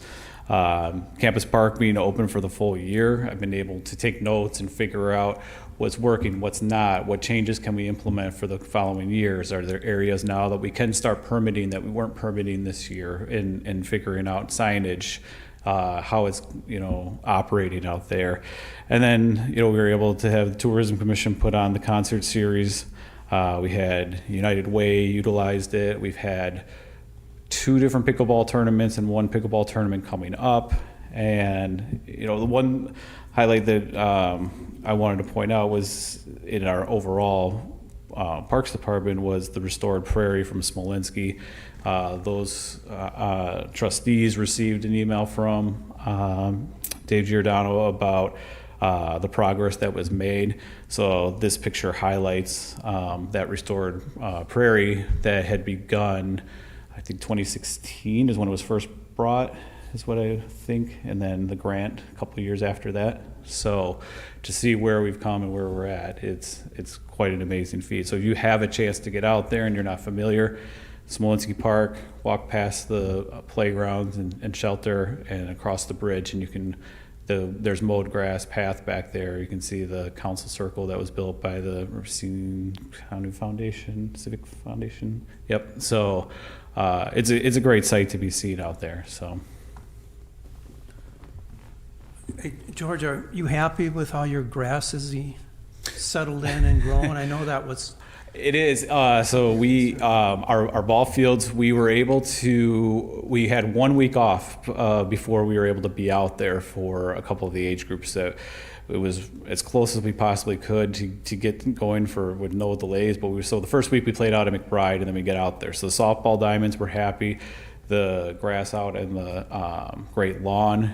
Campus Park being open for the full year, I've been able to take notes and figure out what's working, what's not, what changes can we implement for the following years. Are there areas now that we can start permitting that we weren't permitting this year, in figuring out signage, how it's, you know, operating out there. And then, you know, we were able to have the Tourism Commission put on the concert series. We had United Way utilized it. We've had 2 different pickleball tournaments and 1 pickleball tournament coming up. And, you know, the one highlight that I wanted to point out was in our overall Parks Department was the restored prairie from Smolenski. Those trustees received an email from Dave Giordano about the progress that was made. So this picture highlights that restored prairie that had begun, I think 2016 is when it was first brought, is what I think, and then the grant a couple of years after that. So to see where we've come and where we're at, it's quite an amazing feat. So if you have a chance to get out there and you're not familiar, Smolenski Park, walk past the playgrounds and shelter and across the bridge, and you can, there's mowed grass path back there. You can see the council circle that was built by the Racine County Foundation, Civic Foundation. Yep. So it's a great sight to be seen out there. So. Hey, George, are you happy with how your grass is settled in and grown? I know that was, It is. So we, our ball fields, we had 1 week off before we were able to be out there for a couple of the age groups. That it was as close as we possibly could to get going with no delays. But so the first week we played out at McBride, and then we get out there. So the softball diamonds were happy. The grass out in the Great Lawn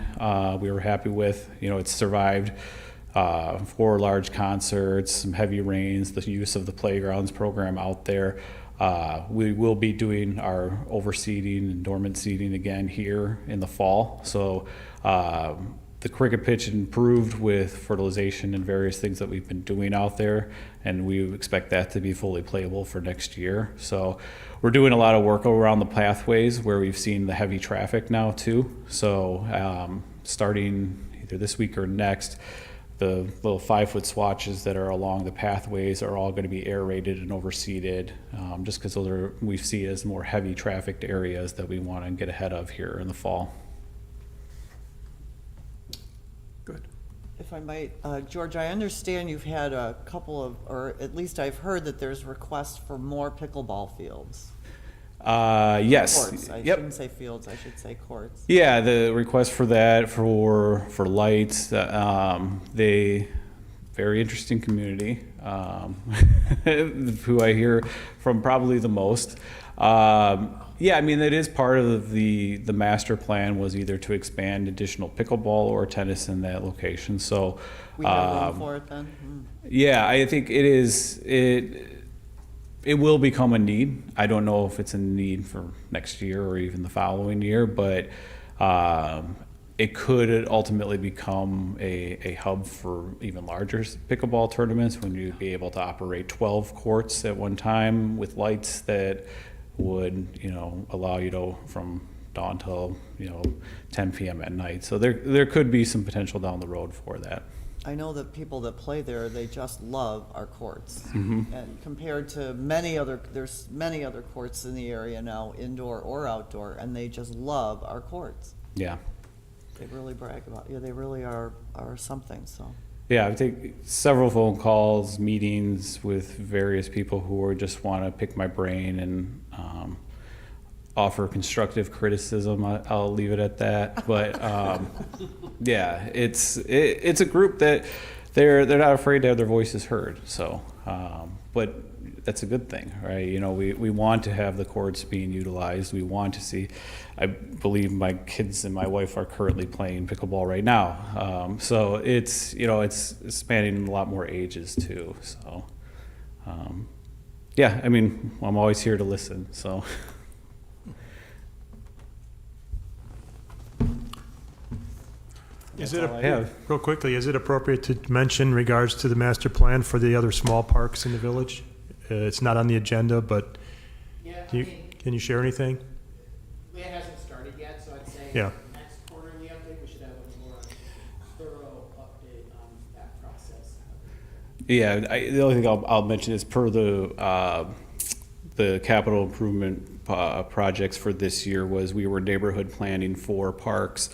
we were happy with. It's survived 4 large concerts, some heavy rains, the use of the playgrounds program out there. We will be doing our overseeding and dormant seeding again here in the fall. So the cricket pitch improved with fertilization and various things that we've been doing out there, and we expect that to be fully playable for next year. So we're doing a lot of work around the pathways where we've seen the heavy traffic now too. So starting either this week or next, the little 5-foot swatches that are along the pathways are all going to be aerated and overseeded, just because we see as more heavy trafficked areas that we want to get ahead of here in the fall. good. If I might, George, I understand you've had a couple of, or at least I've heard that there's requests for more pickleball fields. Yes. Courts. I Yep. shouldn't say fields, I should say courts. Yeah, the request for that for lights, they very interesting community, who I hear from probably the most. Yeah, I mean, it is part of the master plan was either to expand additional pickleball or tennis in that location. So We have room for it then? yeah, I think it will become a need. I don't know if it's a need for next year or even the following year, but it could ultimately become a hub for even larger pickleball tournaments when you'd be able to operate 12 courts at one time with lights that would, allow you to from dawn till, 10 p.m. at night. So there could be some potential down the road for that. I know that people that play there, they just love our courts. Mm-hmm. And compared to there's many other courts in the area now, indoor or outdoor, and they just love our courts. Yeah. They really brag about, they really are something, so. Yeah, I take several phone calls, meetings with various people who just want to pick my brain and offer constructive criticism. I'll leave it at that. But yeah, it's a group that they're not afraid to have their voices heard. So, but that's a good thing, right? We want to have the courts being utilized. We want to see. I believe my kids and my wife are currently playing pickleball right now. So it's it's spanning a lot more ages too. So yeah, I mean, I'm always here to listen. So. Is it, all I have. real quickly, is it appropriate to mention in regards to the master plan for the other small parks in the village? It's not on the agenda, but Yeah, can you share anything? it hasn't started yet, so I'd say Yeah. next quarterly update, we should have a more thorough update on that process. Yeah, the only thing I'll mention is per the capital improvement projects for this year was we were neighborhood planning for parks,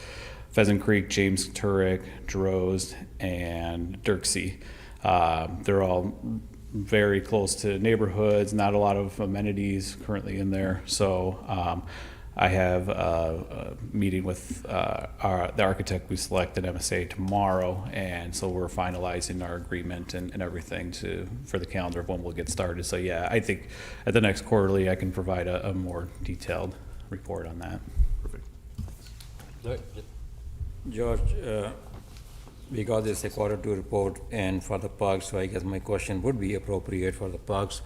Pheasant Creek, James Turek, Droz, and Dirksey. They're all very close to neighborhoods, not a lot of amenities currently in there. So I have a meeting with the architect we selected, MSA, tomorrow, and so we're finalizing our agreement and everything for the calendar of when we'll get started. So yeah, I think at the next quarterly I can provide a more detailed report on that. Perfect. All right. George, we got this a quarter two report and for the parks, so I guess my question would be appropriate for the parks.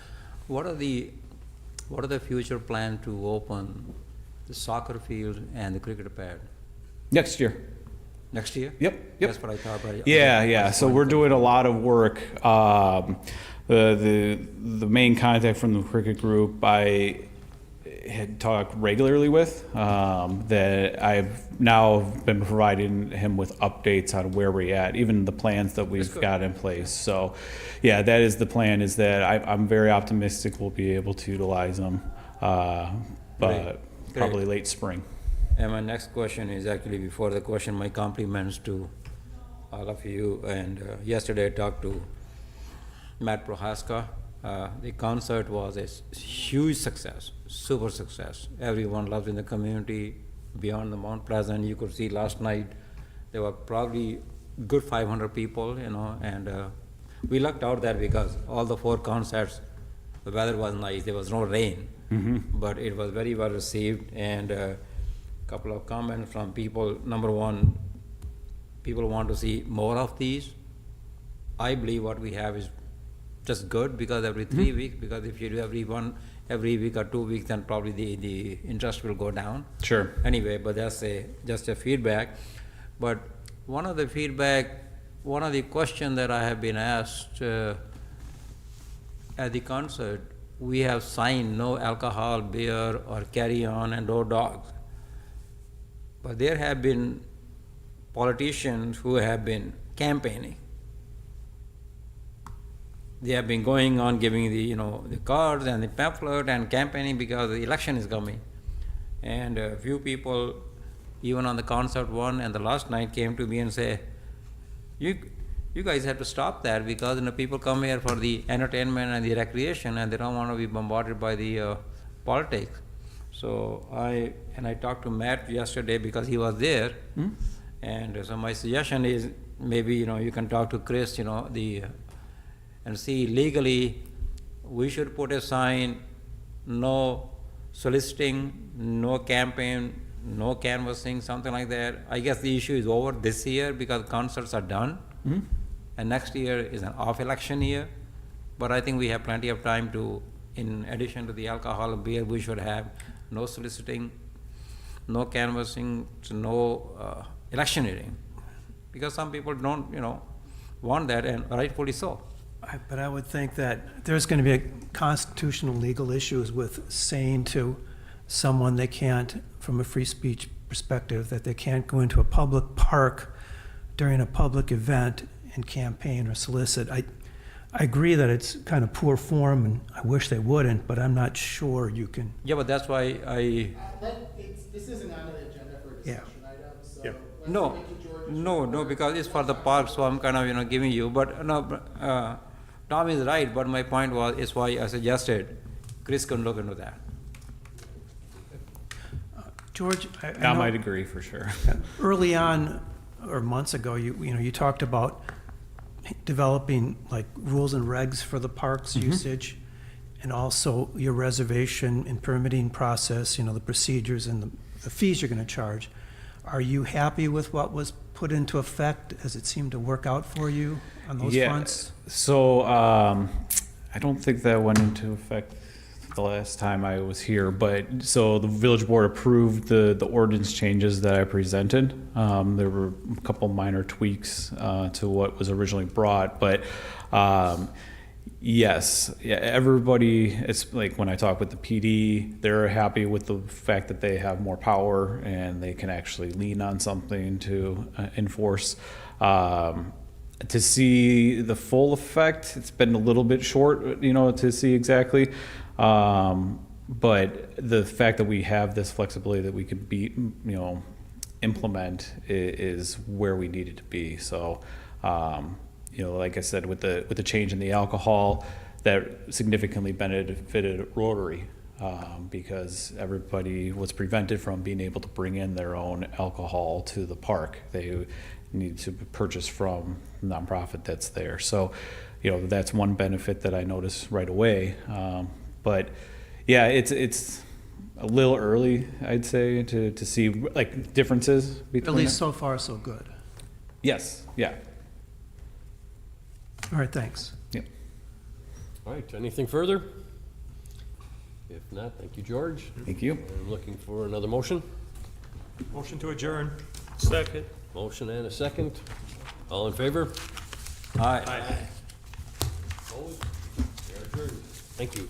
What are the future plan to open the soccer field and the cricket pad? Next year. Next year? Yep. That's what I thought. But Yeah. So we're doing a lot of work. The main contact from the cricket group I had talked regularly with, that I've now been providing him with updates on where we're at, even the plans that we've got in place. So yeah, that is the plan, is that I'm very optimistic we'll be able to utilize them, but probably late spring. And my next question is actually before the question, my compliments to all of you. And yesterday I talked to Matt Prohaska. The concert was a huge success, super success. Everyone loved in the community. Beyond the Mount Pleasant, you could see last night, there were probably good 500 people, you know, and we lucked out there because all the 4 concerts, the weather was nice, there was no rain, but it was very well received, and a couple of comments from people. Number one, people want to see more of these. I believe what we have is just good, because every 3 weeks, because if you do every week or 2 weeks, then probably the interest will go down. Sure. Anyway, but that's just a feedback. But one of the question that I have been asked at the concert, we have signed no alcohol, beer, or carry-on, and no dogs. But there have been politicians who have been campaigning. They have been going on giving the cards and the pamphlet and campaigning because the election is coming. And a few people, even on the concert one and the last night, came to me and say, you guys have to stop that, because people come here for the entertainment and the recreation, and they don't want to be bombarded by the politics. So I talked to Matt yesterday because he was there, and so my suggestion is maybe you can talk to Chris, and see legally we should put a sign, no soliciting, no campaign, no canvassing, something like that. I guess the issue is over this year because concerts are done, and next year is an off-election year. But I think we have plenty of time to, in addition to the alcohol and beer, we should have no soliciting, no canvassing, no electioneering, because some people don't, want that, and rightfully so. But I would think that there's going to be a constitutional legal issues with saying to someone they can't, from a free speech perspective, that they can't go into a public park during a public event and campaign or solicit. I agree that it's kind of poor form, and I wish they wouldn't, but I'm not sure you can. Yeah, but that's why This isn't on the agenda for a discussion item, so. Yep. let's No, wait till George is no, because it's for the park, so I'm kind of, giving you, but no, Tom is right, but my point was, is why I suggested Chris can look into that. George, I know might agree for sure. early on, or months ago, you talked about developing like rules and regs for the park's usage, and also your reservation and permitting process, the procedures and the fees you're going to charge. Are you happy with what was put into effect? As it seemed to work out for you on those fronts? So I don't think that went into effect the last time I was here, but so the village board approved the ordinance changes that I presented. There were a couple minor tweaks to what was originally brought, but yes, yeah, everybody, it's like when I talk with the PD, they're happy with the fact that they have more power and they can actually lean on something to enforce. To see the full effect, it's been a little bit short, to see exactly. But the fact that we have this flexibility that we can implement is where we need it to be. So, like I said, with the change in the alcohol, that significantly benefited Rotary, because everybody was prevented from being able to bring in their own alcohol to the park. They need to purchase from the nonprofit that's there. So, that's one benefit that I noticed right away. But yeah, it's a little early, I'd say, to see like differences between. At least so far, so good. Yes, yeah. All right, thanks. Yep. All right, anything further? If not, thank you, George. Thank you. I'm looking for another motion. Motion to adjourn. Second. Motion and a second. All in favor? Aye. Opposed? We are adjourned. Thank you.